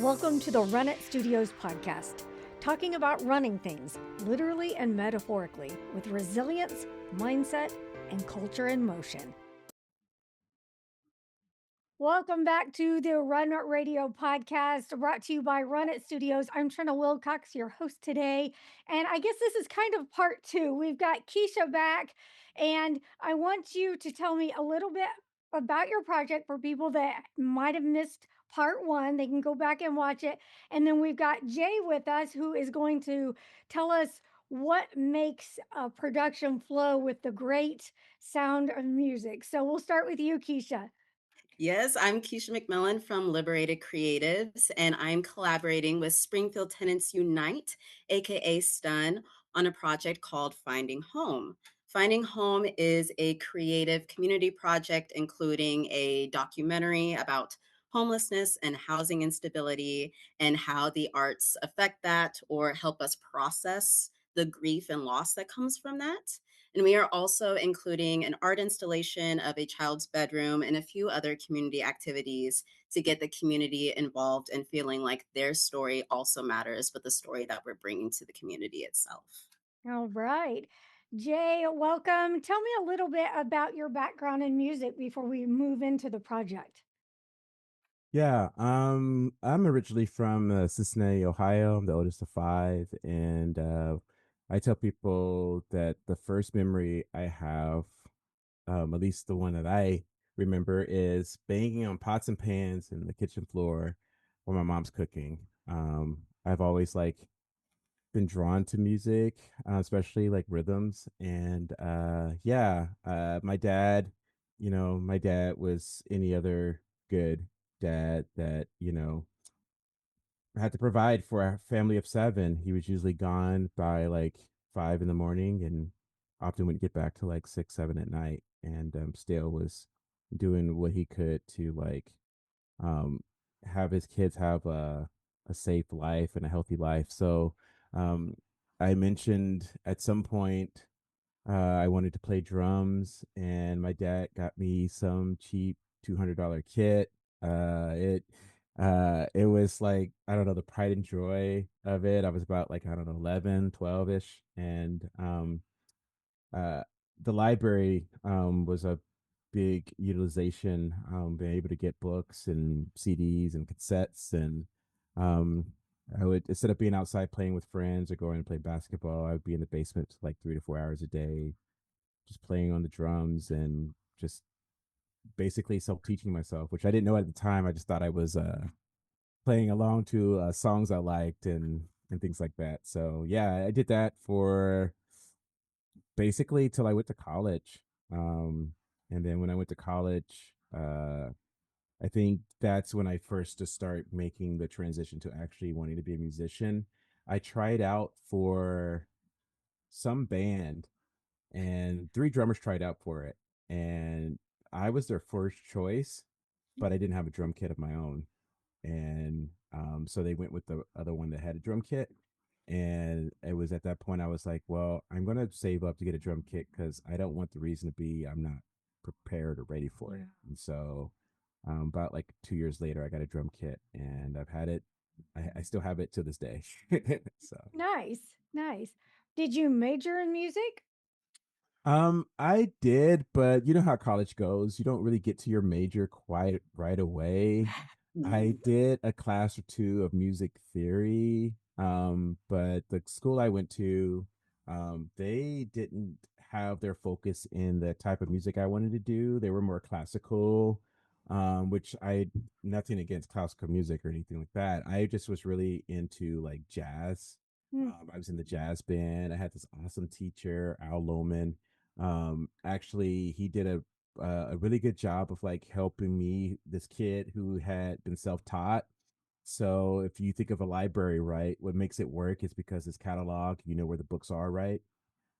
Welcome to the Run It Studios podcast, talking about running things, literally and metaphorically, with resilience, mindset, and culture in motion. Welcome back to the Run It Radio podcast, brought to you by Run It Studios. I'm Trina Wilcox, your host today. And I guess this is kind of part two. We've got Keisha back, and I want you to tell me a little bit about your project for people that might have missed part one. They can go back and watch it. And then we've got Jay with us, who is going to tell us what makes a production flow with the great sound of music. So we'll start with you, Keisha. Yes, I'm Keisha McMillen from Liberated Creatives, and I'm collaborating with Springfield Tenants Unite, aka STUN, on a project called Finding Home. Finding Home is a creative community project including a documentary about homelessness and housing instability and how the arts affect that or help us process the grief and loss that comes from that. And we are also including an art installation of a child's bedroom and a few other community activities to get the community involved and feeling like their story also matters, but the story that we're bringing to the community itself. All right. Jay, welcome. Tell me a little bit about your background in music before we move into the project. Yeah, I'm originally from Cincinnati, Ohio. I'm the oldest of five, and I tell people that the first memory I have, at least the one that I remember, is banging on pots and pans in the kitchen floor while my mom's cooking. I've always been drawn to music, especially like rhythms, and my dad was any other good dad that had to provide for a family of seven. He was usually gone by like 5 in the morning and often wouldn't get back to like 6, 7 at night, and still was doing what he could to um, have his kids have a safe life and a healthy life. So um, I mentioned at some point I wanted to play drums, and my dad got me some cheap $200 kit. It was like, I don't know, the pride and joy of it. I was about like, I don't know, 11, 12 ish. And uh, the library was a big utilization, being able to get books and CDs and cassettes. And um, I would, instead of being outside playing with friends or going to play basketball, I would be in the basement like 3 to 4 hours a day, just playing on the drums and just basically self teaching myself, which I didn't know at the time. I just thought I was playing along to songs I liked and things like that. So yeah, I did that for basically till I went to college. Um, and then when I went to college, I think that's when I first to start making the transition to actually wanting to be a musician. I tried out for some band, and three drummers tried out for it, and I was their first choice, but I didn't have a drum kit of my own, and so they went with the other one that had a drum kit. And it was at that point I was like, well, I'm gonna save up to get a drum kit because I don't want the reason to be I'm not prepared or ready for it. And so about like 2 years later, I got a drum kit, and I've had it. I still have it to this day. So Nice, nice. Did you major in music? I did, but you know how college goes. You don't really get to your major quite right away. I did a class or two of music theory, but the school I went to, they didn't have their focus in the type of music I wanted to do. They were more classical, which I nothing against classical music or anything like that. I just was really into like jazz. Hmm. I was in the jazz band. I had this awesome teacher, Al Lohman. Actually, he did a really good job of like helping me, this kid who had been self-taught. So if you think of a library, right, what makes it work is because it's catalog, you know where the books are, right?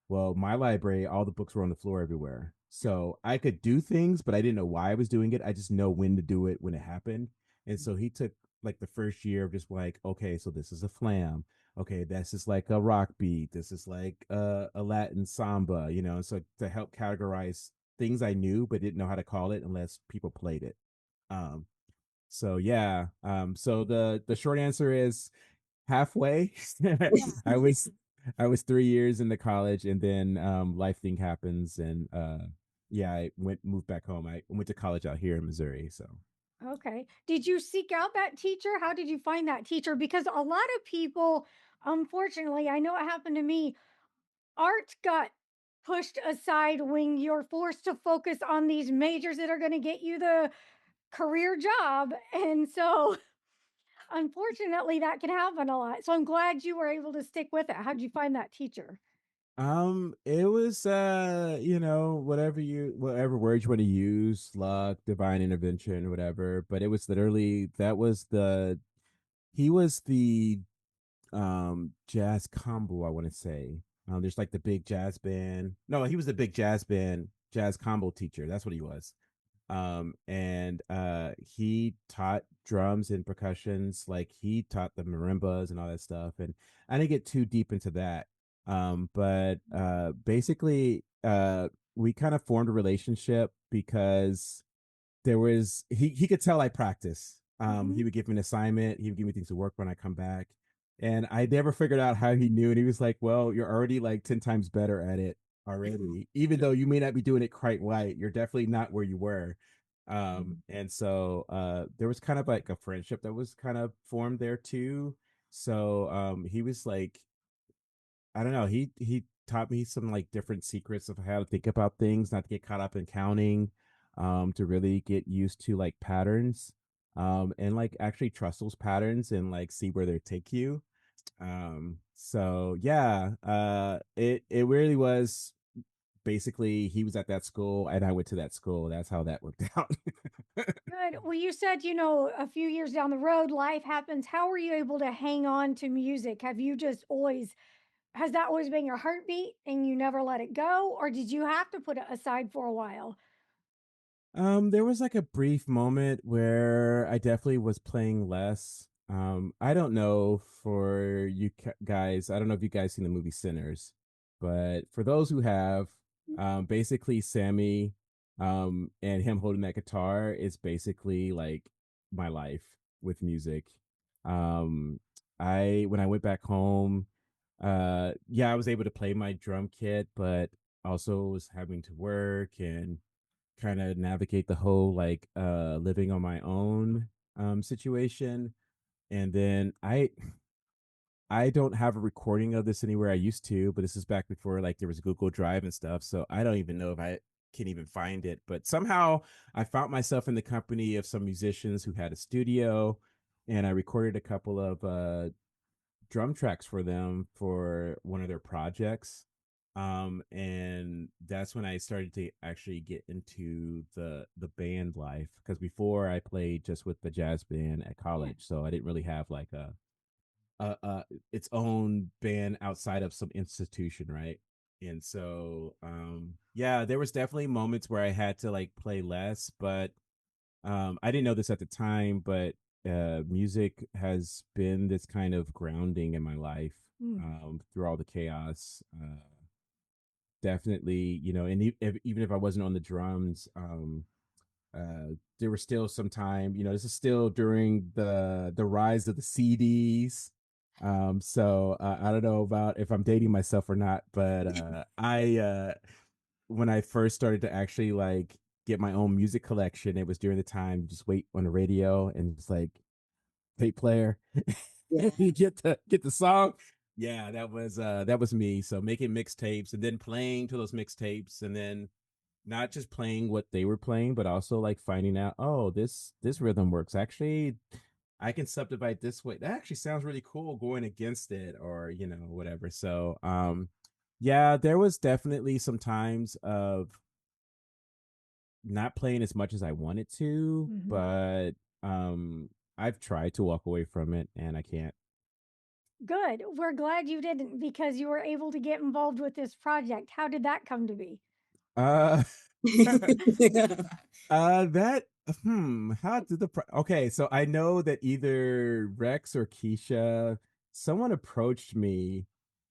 Well, my library, all the books were on the floor everywhere. So I could do things, but I didn't know why I was doing it. I just know when to do it when it happened. And so he took like the first year of just like, okay, so this is a flam. Okay, this is like a rock beat. This is like a Latin samba, you know. And so to help categorize things I knew but didn't know how to call it unless people played it. Um, So yeah, so the short answer is halfway. Yeah. I was I was 3 years into college, and then life thing happens, and yeah, I moved back home. I went to college out here in Missouri. So Okay. Did you seek out that teacher? How did you find that teacher? Because a lot of people, unfortunately, I know it happened to me, art got pushed aside when you're forced to focus on these majors that are going to get you the career job. And so, unfortunately, that can happen a lot. So I'm glad you were able to stick with it. How'd you find that teacher? it was whatever words you want to use, luck, divine intervention, whatever. But it was literally that was the he was the jazz combo, I want to say. There's like the big jazz band. No, he was the big jazz band jazz combo teacher. That's what he was. And he taught drums and percussions, like he taught the marimbas and all that stuff. And I didn't get too deep into that. But basically we kind of formed a relationship because he could tell I practice. Hmm. He would give me an assignment, he would give me things to work when I come back. And I never figured out how he knew. And he was like, well, you're already like 10 times better at it already. Even though you may not be doing it quite right, you're definitely not where you were. And so there was kind of like a friendship that was kind of formed there too. So he was like, I don't know. He taught me some like different secrets of how to think about things, not to get caught up in counting, to really get used to like patterns, and like actually trust those patterns and like see where they take you. So yeah, it really was basically he was at that school and I went to that school. That's how that worked out. Good. Well, you said, a few years down the road, life happens. How were you able to hang on to music? Have you just always, has that always been your heartbeat and you never let it go? Or did you have to put it aside for a while? There was like a brief moment where I definitely was playing less. I don't know for you guys, I don't know if you guys seen the movie Sinners, but for those who have, basically Sammy, and him holding that guitar is basically like my life with music. Um, when I went back home, yeah, I was able to play my drum kit, but also was having to work and kind of navigate the whole like living on my own situation. And then I don't have a recording of this anywhere. I used to, but this is back before like there was Google Drive and stuff, so I don't even know if I can even find it. But somehow I found myself in the company of some musicians who had a studio, and I recorded a couple of drum tracks for them for one of their projects. And that's when I started to actually get into the band life, because before I played just with the jazz band at Yeah. college, so I didn't really have like a its own band outside of some institution, right? And so yeah, there was definitely moments where I had to like play less, but I didn't know this at the time, but music has been this kind of grounding in my life, Mm. through all the chaos. Definitely, and even if I wasn't on the drums, there was still some time. This is still during the rise of the CDs. So I don't know about if I'm dating myself or not, but I when I first started to actually like get my own music collection, it was during the time you just wait on the radio and it's like tape player. Yeah. You get the song. Yeah, that was me. So making mixtapes and then playing to those mixtapes, and then not just playing what they were playing, but also like finding out, oh, this rhythm works. Actually, I can subdivide this way. That actually sounds really cool going against it, or whatever. So yeah, there was definitely some times of not playing as much as I wanted to, Hmm. but I've tried to walk away from it and I can't. Good. We're glad you didn't because you were able to get involved with this project. How did that come to be? Uh that how did okay, so I know that either Rex or Keisha, someone approached me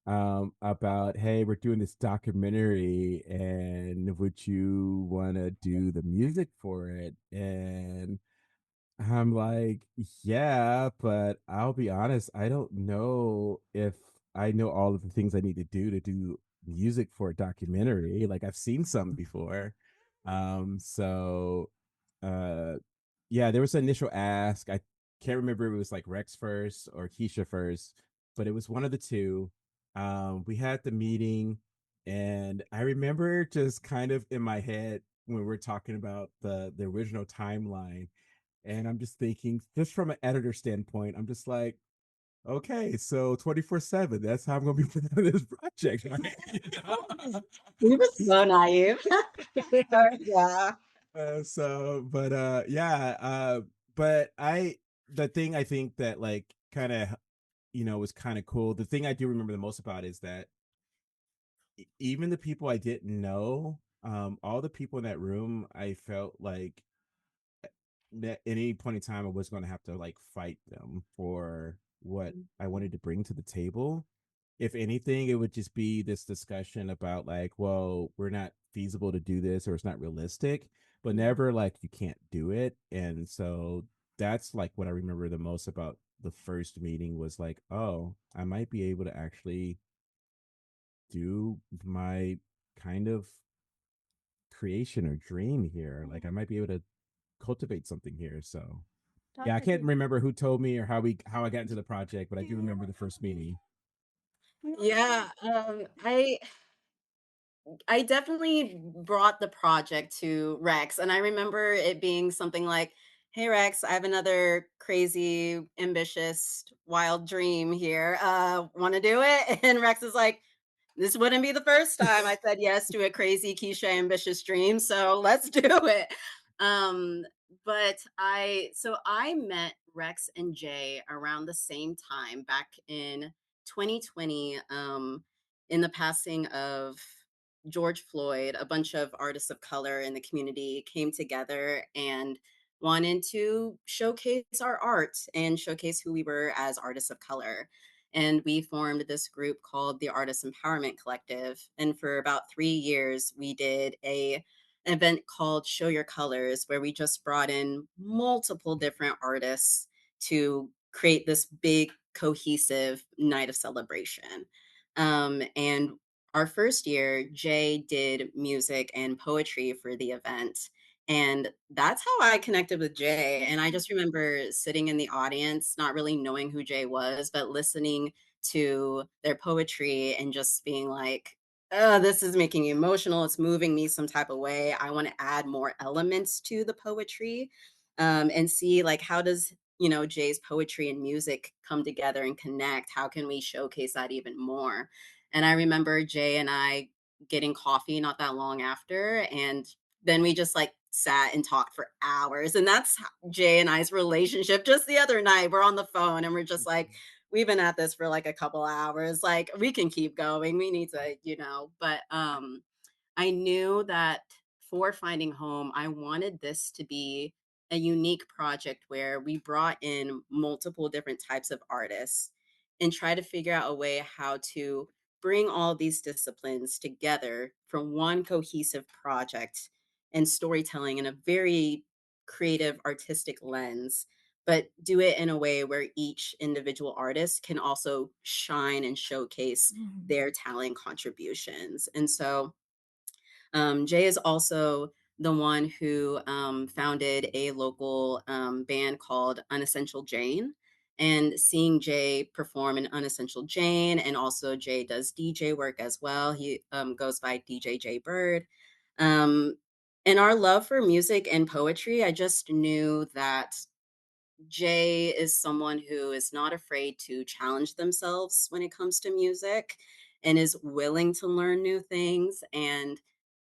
about, hey, we're doing this documentary and would you want to do the music for it? And I'm like, yeah, but I'll be honest, I don't know if I know all of the things I need to do music for a documentary. Like I've seen some before. So uh yeah, there was an initial ask. I can't remember if it was like Rex first or Keisha first, but it was one of the two. We had the meeting and I remember just kind of in my head when we're talking about the original timeline, and I'm just thinking, just from an editor standpoint, I'm just like, okay, so 24/7, that's how I'm gonna be putting on this project, right? We were so naive. Yeah. Yeah, but the thing I think that like kind of was kind of cool. The thing I do remember the most about is that even the people I didn't know, all the people in that room, I felt like that at any point in time I was going to have to like fight them for what I wanted to bring to the table. If anything, it would just be this discussion about like, well, we're not feasible to do this or it's not realistic, but never like you can't do it. And so that's like what I remember the most about the first meeting was like, oh, I might be able to actually do my kind of creation or dream here. Like I might be able to cultivate something here. So yeah, I can't Definitely. remember who told me or how I got into the project, but I do remember the first meeting. Yeah, I definitely brought the project to Rex, and I remember it being something like, "Hey Rex, I have another crazy, ambitious, wild dream here. Want to do it?" And Rex is like, "This wouldn't be the first time I said yes to a crazy Keisha ambitious dream, so let's do it." Um, I met Rex and Jay around the same time back in 2020, in the passing of George Floyd. A bunch of artists of color in the community came together and wanted to showcase our art and showcase who we were as artists of color. And we formed this group called the Artist Empowerment Collective. And for about 3 years, we did an event called Show Your Colors, where we just brought in multiple different artists to create this big, cohesive night of celebration. And our first year, Jay did music and poetry for the event. And that's how I connected with Jay. And I just remember sitting in the audience, not really knowing who Jay was, but listening to their poetry and just being like, oh, this is making me emotional. It's moving me some type of way. I want to add more elements to the poetry, and see like how does Jay's poetry and music come together and connect? How can we showcase that even more? And I remember Jay and I getting coffee not that long after, and then we just like sat and talked for hours. And that's Jay and I's relationship. Just the other night, we're on the phone and we're just like, we've been at this for like a couple hours. Like, we can keep going. We need to, but I knew that for Finding Home, I wanted this to be a unique project where we brought in multiple different types of artists and try to figure out a way how to bring all these disciplines together for one cohesive project and storytelling in a very creative, artistic lens, but do it in a way where each individual artist can also shine and showcase Mhm. their talent contributions. And so Jay is also the one who founded a local band called Unessential Jane. And seeing Jay perform in Unessential Jane, and also Jay does DJ work as well. He goes by DJ Byrd. Um, and our love for music and poetry, I just knew that Jay is someone who is not afraid to challenge themselves when it comes to music and is willing to learn new things. And,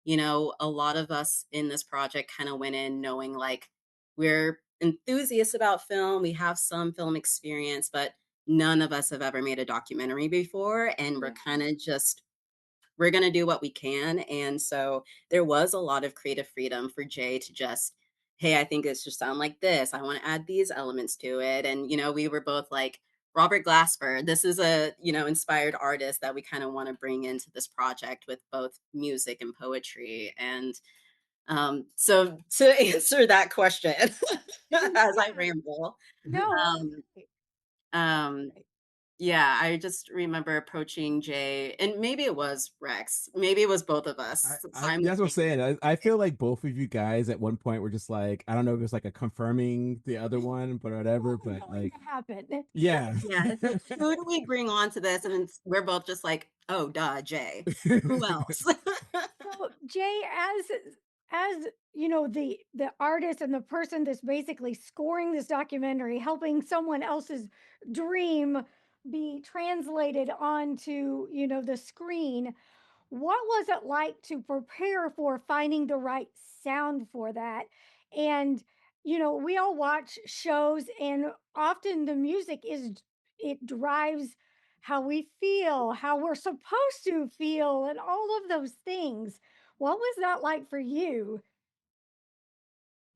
a lot of us in this project kind of went in knowing like we're enthusiasts about film, we have some film experience, but none of us have ever made a documentary before. And we're kind of just we're going to do what we can. And so there was a lot of creative freedom for Jay to just, hey, I think this should sound like this. I want to add these elements to it. And, we were both like, Robert Glasper, this is a, inspired artist that we kind of want to bring into this project with both music and poetry. And So to answer that question, as I Yeah. ramble, No, um, right, um, right. yeah, I just remember approaching Jay, and maybe it was Rex, maybe it was both of us I that's what I'm simultaneously. saying. I feel like both of you guys at one point were just like, I don't know if it's like a confirming the other one, but whatever. Well, But going like, to happen. yeah. Yeah, it's like, who do we bring on to this? And then we're both just like, oh, duh, Jay. Who else? So Jay, as you know, the artist and the person that's basically scoring this documentary, helping someone else's dream be translated onto, the screen. What was it like to prepare for finding the right sound for that? And, we all watch shows, and often the music it drives how we feel, how we're supposed to feel, and all of those things. What was that like for you?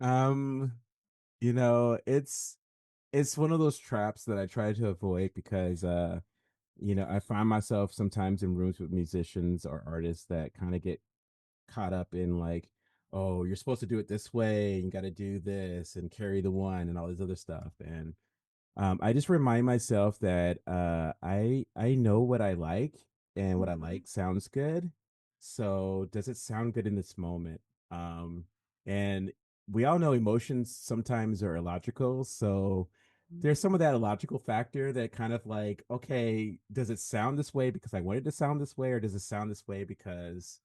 um, it's one of those traps that I try to avoid because I find myself sometimes in rooms with musicians or artists that kind of get caught up in like, oh, you're supposed to do it this way, and you got to do this and carry the one and all this other stuff. And I just remind myself that I know what I like, and what I Mhm, like sounds good. So does it sound good in this moment? And we all know emotions sometimes are illogical. So there's some of that illogical factor that kind of like, okay, does it sound this way because I wanted to sound this way, or does it sound this way because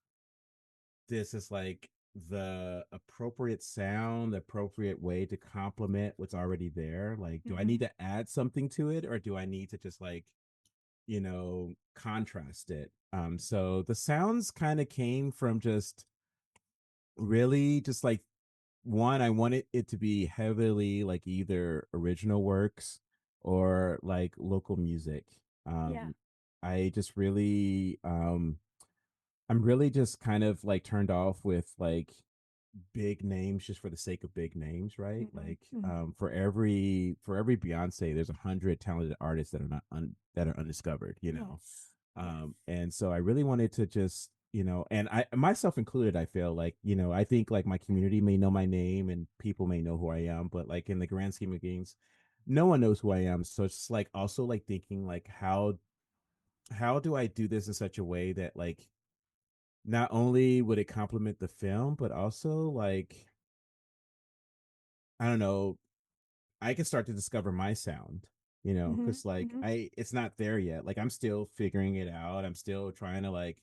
this is like the appropriate sound, the appropriate way to complement what's already there. Like, do I need mhm, to add something to it, or do I need to just like, contrast it? So the sounds kind of came from just really just like one, I wanted it to be heavily like either original works or like local music. yeah. Um, I just really I'm really just kind of like turned off with like big names just for the sake of big names, right? Mhm, Like mhm. for every Beyonce, there's 100 talented artists that are not that are undiscovered. Yes. Yes. And so I really wanted to just, and I myself included, I feel like, I think like my community may know my name and people may know who I am, but like in the grand scheme of things, no one knows who I am. So it's just like also like thinking like how do I do this in such a way that like not only would it complement the film, but also like I don't know, I can start to discover my sound, Mhm, because like mhm, it's not there yet. Like I'm still figuring it out. I'm still trying to like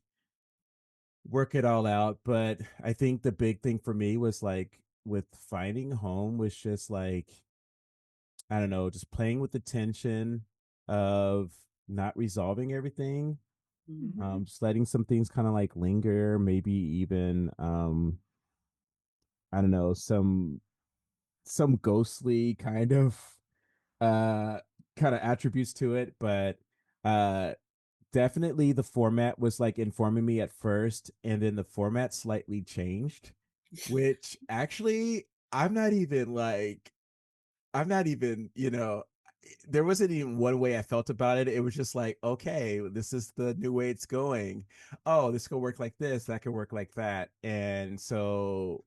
work it all out. But I think the big thing for me was like with finding home was just like, I don't know, just playing with the tension of not resolving everything. mhm, Just letting some things kind of like linger, maybe even I don't know, some ghostly uh kind of attributes to it, but uh definitely the format was like informing me at first, and then the format slightly changed, which actually I'm not even there wasn't even one way I felt about it. It was just like, okay, this is the new way it's going. Oh, this could work like this, that could work like that. And so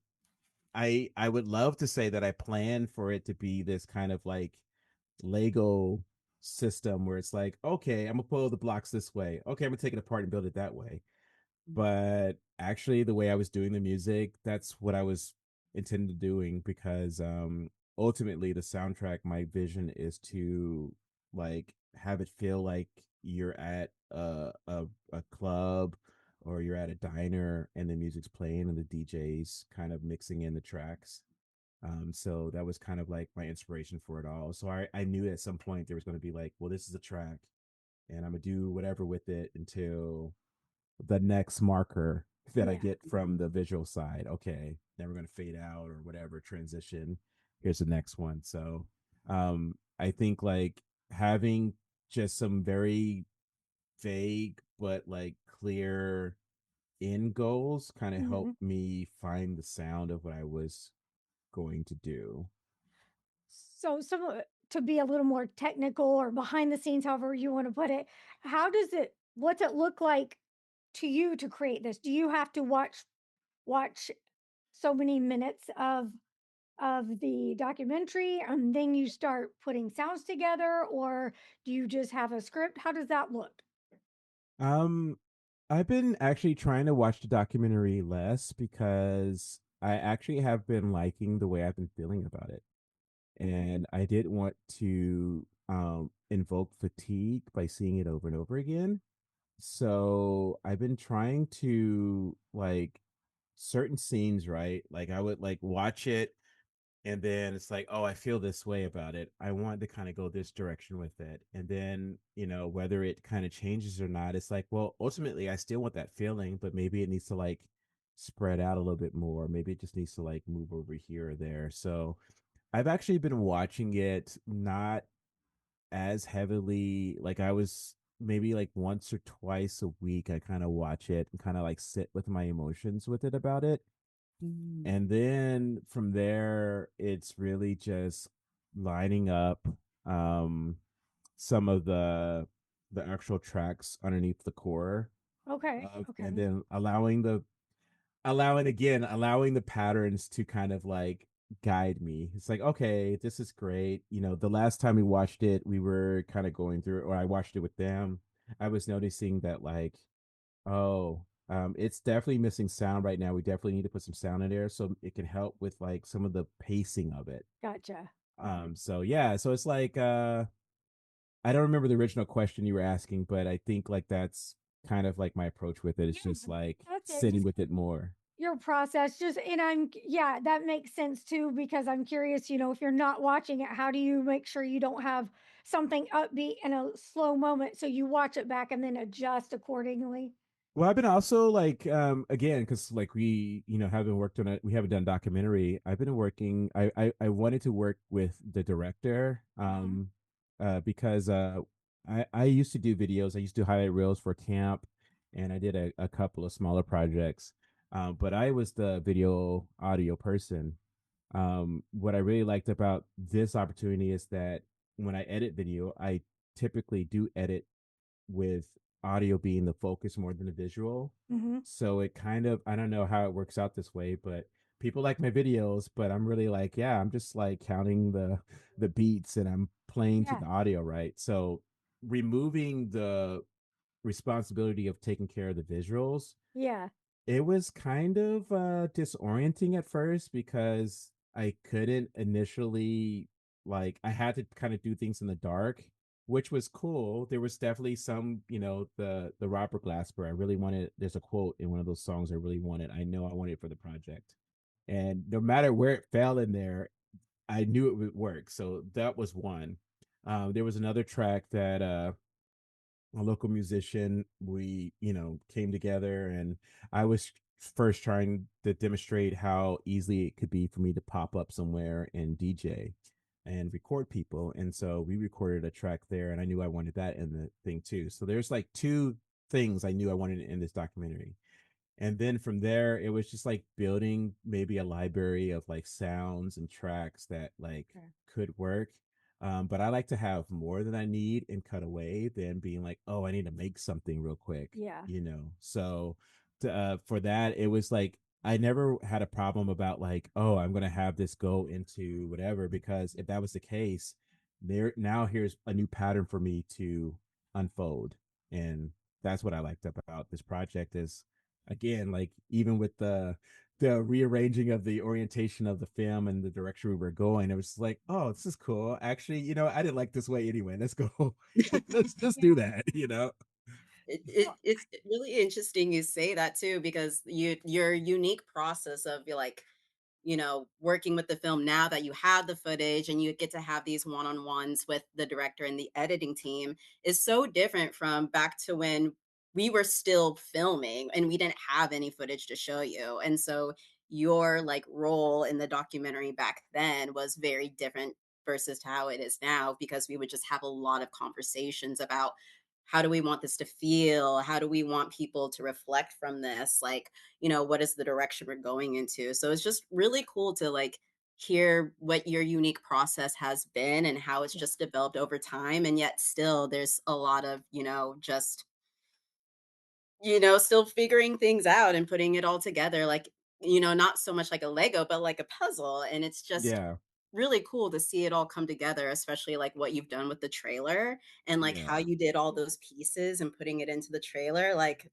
I would love to say that I plan for it to be this kind of like Lego system where it's like, okay, I'm gonna pull the blocks this way. Okay, I'm gonna take it apart and build it that way. But actually, the way I was doing the music, that's what I was intended doing because ultimately the soundtrack, my vision is to like have it feel like you're at a club or you're at a diner and the music's playing and the DJ's kind of mixing in the tracks. So that was kind of like my inspiration for it all. So I knew at some point there was going to be like, well, this is a track and I'm going to do whatever with it until the next marker that I yeah. get from the visual side. Okay, then we're going to fade out or whatever, transition. Here's the next one. So I think like having just some very vague but like clear end goals kind of Mhm. helped me find the sound of what I was going to do. So, to be a little more technical or behind the scenes, however you want to put it, what's it look like to you to create this? Do you have to watch so many minutes of the documentary and then you start putting sounds together, or do you just have a script? How does that look? Um, I've been actually trying to watch the documentary less because I actually have been liking the way I've been feeling about it. And I didn't want to invoke fatigue by seeing it over and over again. So I've been trying to like certain scenes, right? Like I would like watch it and then it's like, oh, I feel this way about it. I want to kind of go this direction with it. And then, whether it kind of changes or not, it's like, well, ultimately I still want that feeling, but maybe it needs to like spread out a little bit more. Maybe it just needs to like move over here or there. So I've actually been watching it not as heavily. Like I was maybe like once or twice a week I kind of watch it and kind of like sit with my emotions with it about it. Mm. And then from there it's really just lining up um some of the actual tracks underneath the core Okay, of, and okay. then allowing the patterns to kind of like guide me. It's like, okay, this is great. The last time we watched it, we were kind of going through, or I watched it with them. I was noticing that like, oh, it's definitely missing sound right now. We definitely need to put some sound in there so it can help with like some of the pacing of it. Gotcha. So yeah, so it's like I don't remember the original question you were asking, but I think like that's kind of like my approach with it. It's just Yeah, like that's it. sitting Just with it more. your process. Just and yeah, that makes sense too because I'm curious, if you're not watching it, how do you make sure you don't have something upbeat in a slow moment so you watch it back and then adjust accordingly? Well, I've been also like again because like we haven't worked on it. We haven't done documentary. I've been working. I wanted to work with the director Mhm. because I used to do videos. I used to do highlight reels for camp, and I did a couple of smaller projects. But I was the video audio person. What I really liked about this opportunity is that when I edit video, I typically do edit with audio being the focus more than the visual. Mhm. So it kind of, I don't know how it works out this way, but people like my videos, but I'm really like, yeah, I'm just like counting the beats and I'm playing to Yeah. the audio, right? So removing the responsibility of taking care of the visuals, Yeah. it was kind of disorienting at first because I couldn't initially, like I had to kind of do things in the dark, which was cool. There was definitely some, the Robert Glasper. I really wanted, there's a quote in one of those songs I really wanted. I know I wanted it for the project. And no matter where it fell in there, I knew it would work. So that was one. There was another track that a local musician, we came together, and I was first trying to demonstrate how easily it could be for me to pop up somewhere and DJ and record people. And so we recorded a track there, and I knew I wanted that in the thing too. So there's like two things I knew I wanted in this documentary. And then from there it was just like building maybe a library of like sounds and tracks that like Okay. could work. But I like to have more than I need and cut away than being like, oh, I need to make something real quick, Yeah. so for that it was like I never had a problem about like, oh, I'm gonna have this go into whatever, because if that was the case, there now here's a new pattern for me to unfold. And that's what I liked about this project is, again, like even with the rearranging of the orientation of the film and the direction we were going, it was like, oh, this is cool. Actually, I didn't like this way anyway. Let's go. let's just Yeah. do that. So It's really interesting you say that too, because your unique process of you're like, working with the film now that you have the footage and you get to have these one-on-ones with the director and the editing team is so different from back to when we were still filming and we didn't have any footage to show you. And so your like role in the documentary back then was very different versus how it is now, because we would just have a lot of conversations about how do we want this to feel? How do we want people to reflect from this? Like, what is the direction we're going into? So it's just really cool to like hear what your unique process has been and how it's yeah. just developed over time. And yet still there's a lot of, just, still figuring things out and putting it all together. Like, not so much like a Lego, but like a puzzle. And it's just Yeah. really cool to see it all come together, especially like what you've done with the trailer and like how Yeah. you did all those pieces and putting it into the trailer. Like,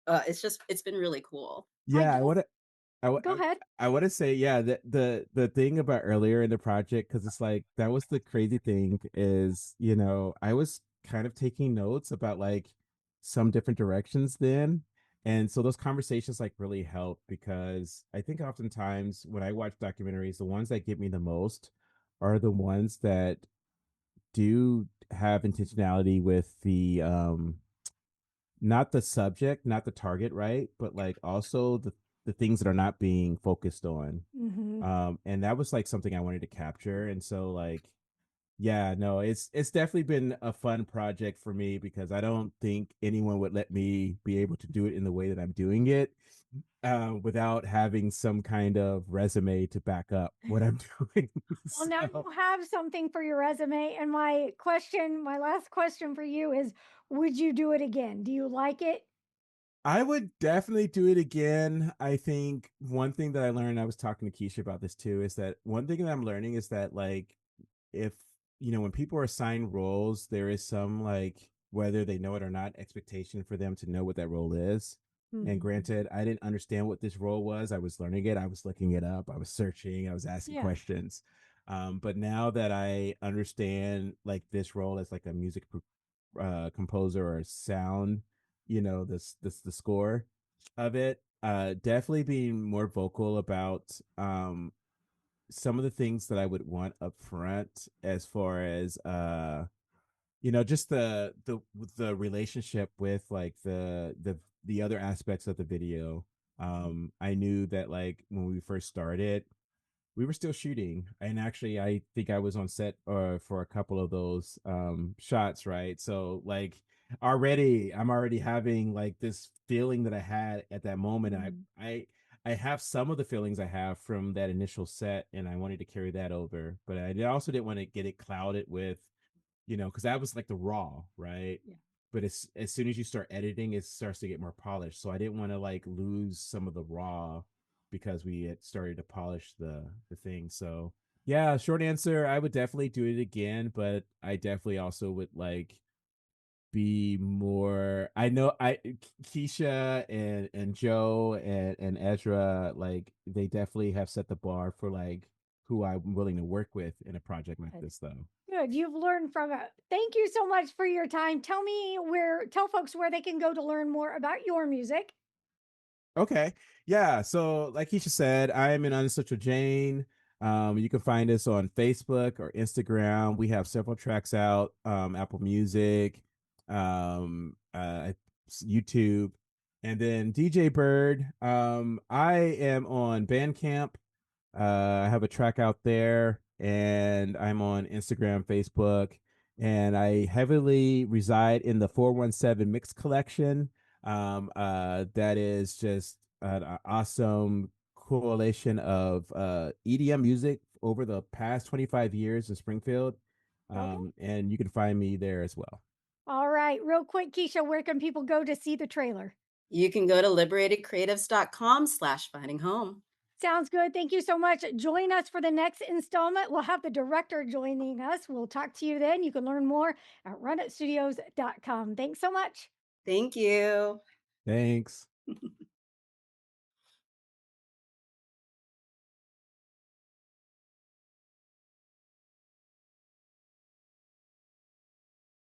it's been really cool. I Yeah, I guess wanna I wa go ahead. I wanna say, yeah, the thing about earlier in the project, because it's like that was the crazy thing is, I was kind of taking notes about, like, some different directions then, and so those conversations, like, really help because I think oftentimes when I watch documentaries, the ones that get me the most are the ones that do have intentionality with not the subject, not the target, right? But like also the things that are not being focused on. Mhm. And that was like something I wanted to capture. And so like yeah, no, it's definitely been a fun project for me because I don't think anyone would let me be able to do it in the way that I'm doing it without having some kind of resume to back up what I'm doing. Well, now So you have something for your resume, and my last question for you is, would you do it again? Do you like it? I would definitely do it again. I think one thing that I learned, I was talking to Keisha about this too, is that one thing that I'm learning is that like if when people are assigned roles, there is some like whether they know it or not expectation for them to know what that role is. And Mhm. granted, I didn't understand what this role was. I was learning it. I was looking it up. I was searching. I was asking Yeah. questions. But now that I understand like this role as like a composer or sound, this the score of it, definitely being more vocal about some of the things that I would want up front as far as just the relationship with like the other aspects of the video. I knew that like when we first started, we were still shooting, and actually I think I was on set for a couple of those shots, right? So like I'm already having like this feeling that I had at that moment. Mhm. I have some of the feelings I have from that initial set, and I wanted to carry that over, but also didn't want to get it clouded with, because that was like the raw, right? Yeah. But as soon as you start editing, it starts to get more polished. So I didn't want to like lose some of the raw because we had started to polish the thing. So yeah, short answer, I would definitely do it again, but I definitely also would like be more. I know Keisha and Joe and Ezra, like they definitely have set the bar for like who I'm willing to work with in a project like Good. this though. Good. You've learned from it. Thank you so much for your time. Tell folks where they can go to learn more about your music. Okay. Yeah. So, like Keisha said, I am an Unsocial Jane. You can find us on Facebook or Instagram. We have several tracks out, Apple Music, YouTube, and then DJ Byrd. I am on Bandcamp. I have a track out there, and I'm on Instagram, Facebook, and I heavily reside in the 417 Mix Collection. That is just an awesome correlation of EDM music over the past 25 years in Springfield. Okay. And you can find me there as well. All right. Real quick, Keisha, where can people go to see the trailer? You can go to liberatedcreatives.com/finding home. Sounds good. Thank you so much. Join us for the next installment. We'll have the director joining us. We'll talk to you then. You can learn more at runitstudios.com. Thanks so much. Thank you. Thanks.